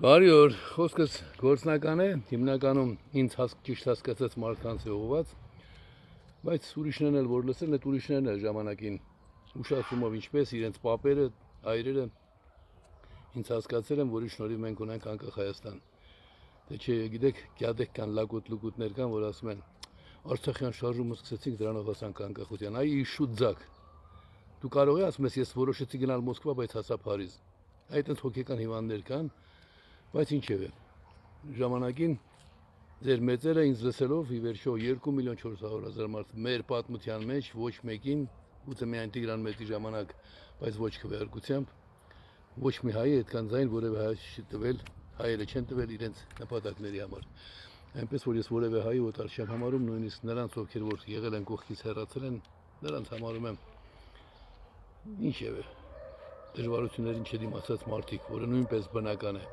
Բարի օր, խոսքս գործնական է, հիմնականում ինձ ճիշտ հասկացած մարդկանց է ուղղված, բայց ուրիշներն էլ որ լսել, այդ ուրիշներն էլ ժամանակին ուշադրումով ինչպես իրենց պապերը, այրերը ինձ հասկացել են, որի շնորհիվ մենք ունենք անկախ Հայաստան։ Դե չէ, գիտեք, գյադեք կան լակոտ-լուկուտներ կան, որ ասում են Արցախյան շարժումը սկսեցինք, դրանով հասանք անկախության։ Այ իշուտ ձակ։ Դու կարող ես ասում ես որոշեցի գնալ Մոսկվա, բայց հասա Փարիզ։ Այդ այնց հոգեկան հիվանդներ կան, բայց ինչև է։ Ժամանակին ձեր մեծերը ինձ լսելով ի վերջո 2.400.000 մարդ մեր պատմության մեջ ոչ մեկին, գուցե միայն Տիգրան Մեծի ժամանակ, բայց ոչ քվեարկությամբ, ոչ մի հայ այդքան ձայն որևէ հայ չի տվել, հայերը չեն տվել իրենց նպատակների համար։ Այնպես որ ես որևէ հայ օտար չեմ համարում, նույնիսկ նրանց ովքեր որ եղել են կողքից հեռացել են, նրանց համարում եմ ինչև է դժվարություններին չդիմացած մարդիկ, որը նույնպես բնական է։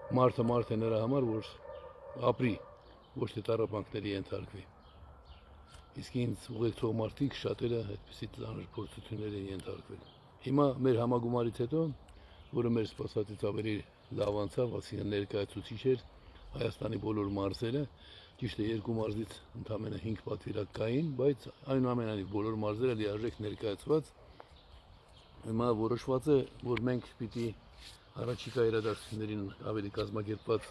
Մարդը մարդ է նրա համար, որ ապրի, ոչ թե տառապանքների ենթարկվի։ Իսկ ինձ ուղեկցող մարդիկ շատերը այդպիսի ծանր փորձություններ են ենթարկվել։ Հիմա մեր համագումարից հետո, որը մեր սպասածից ավելի լավ անցավ, ասինքն ներկայացուցիչ էր Հայաստանի բոլոր մարզերը, ճիշտ է երկու մարզից ընդամենը 5 պատվիրակ կային, բայց այնուամենայնիվ բոլոր մարզերը լիարժեք ներկայացված։ Հիմա որոշված է, որ մենք պիտի առաջիկա իրադարձություններին ավելի կազմակերպված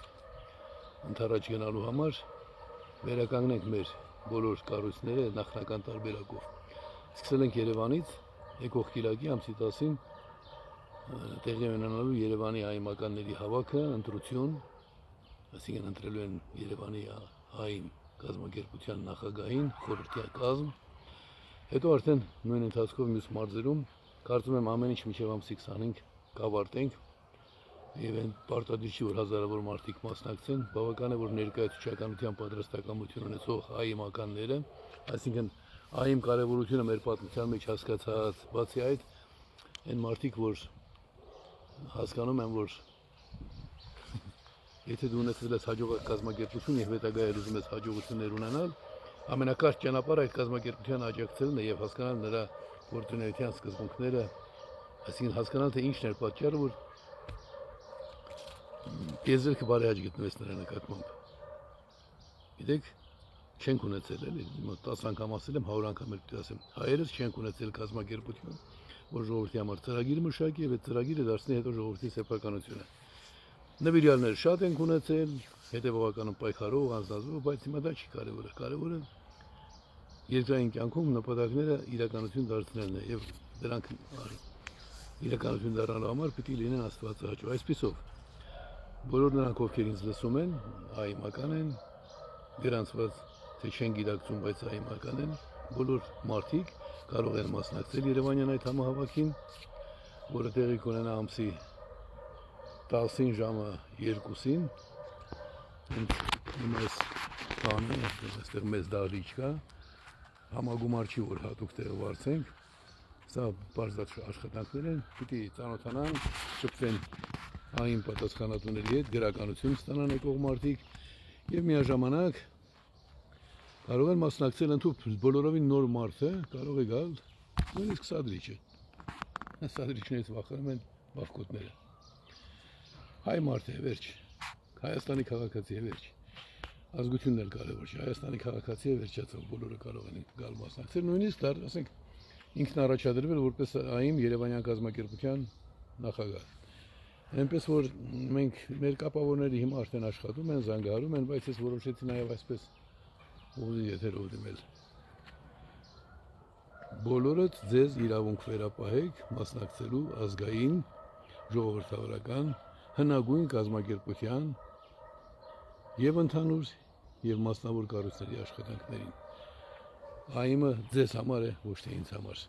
ընթരാճ գնալու համար վերականգնենք մեր բոլոր կառույցները նախնական տարբերակով։ Սկսել ենք Երևանից, եկող կիրակի ամսի 10-ին տեղի ունենալու Երևանի հայ մականների հավաքը, ընտրություն, այսինքն ընտրելու են Երևանի հայ կազմակերպության նախագահին, խորհրդի կազմ, հետո արդեն նույն ընթացքով մյուս մարզերում, կարծում եմ ամեն ինչ մինչև ամսի 25 կավարտենք եւ այն պարտադիր չի, որ հազարավոր մարդիկ մասնակցեն, բավական է, որ ներկայացուցչականության պատրաստակամություն ունեցող հայ մականները, այսինքն այիմ կարևորությունը մեր պատմության մեջ հասկացած, բացի այդ, այն մարդիկ, որ հասկանում են, որ եթե դու ունեցել ես հաջողակ կազմակերպություն եւ հետագայում ուզում ես հաջողություններ ունենալ, ամենակարճ ճանապարհը այդ կազմակերպության աջակցելն է եւ հասկանալ նրա գործունեության սկզբունքները, այսինքն հասկանալ թե ինչն էր պատճառը, որ եզերքը բարեհաճ գտնվեց նրա նկատմամբ։ Գիտեք, չենք ունեցել էլի, 10 անգամ ասել եմ, 100 անգամ էլ պիտի ասեմ, հայերս չենք ունեցել կազմակերպություն, որ ժողովրդի համար ծրագիր մշակի եւ այդ ծրագիրը դարձնի հետո ժողովրդի սեփականությունը։ Նվիրյալներ շատ ենք ունեցել, հետևողականում պայքարող, անձնազոհ, բայց հիմա դա չի կարևորը։ Կարևորը երկրային կյանքում նպատակները իրականություն դարձնելն է եւ դրանք իրականություն դառնալու համար պիտի լինեն աստվածահաճո։ Այսպիսով բոլոր նրանք, ովքեր ինձ լսում են, այմական են, գրանցված թե չեն գիտակցում, բայց այմական են, բոլոր մարդիկ կարող են մասնակցել Երևանյան այդ համահավաքին, որը տեղի կունենա ամսի 10-ին ժամը 2-ին, այս տանը, այստեղ մեծ դահլիճ կա, համագումար չի, որ հատուկ տեղը վարձենք, սա բարձրաց աշխատանքներ են, պիտի ծանոթանան, շփվեն այն պատասխանատուների հետ, գրականություն ստանան եկող մարդիկ եւ միաժամանակ կարող են մասնակցել ընդհանուր բոլորովին նոր մարդը կարող է գալ նույնիսկ սադրիչը։ Սադրիչներից վախենում են բախկոտները։ Հայ մարդ է, վերջ, Հայաստանի քաղաքացի է, վերջ, ազգությունն էլ կարևոր չէ, Հայաստանի քաղաքացի է, վերջացավ, բոլորը կարող են գալ մասնակցել, նույնիսկ դար, ասենք, ինքն առաջադրվել որպես այիմ Երևանյան կազմակերպության նախագահ։ Այնպես որ մենք մեր կապավորները հիմա արդեն աշխատում են, զանգահարում են, բայց ես որոշեցի նաև այսպես ուղղի եթերով դիմել։ Բոլորդ ձեզ իրավունք վերապահեք մասնակցելու ազգային ժողովրդավարական հնագույն կազմակերպության եւ ընդհանուր եւ մասնավոր կառույցների աշխատանքներին։ Այիմը ձեզ համար է, ոչ թե ինձ համար։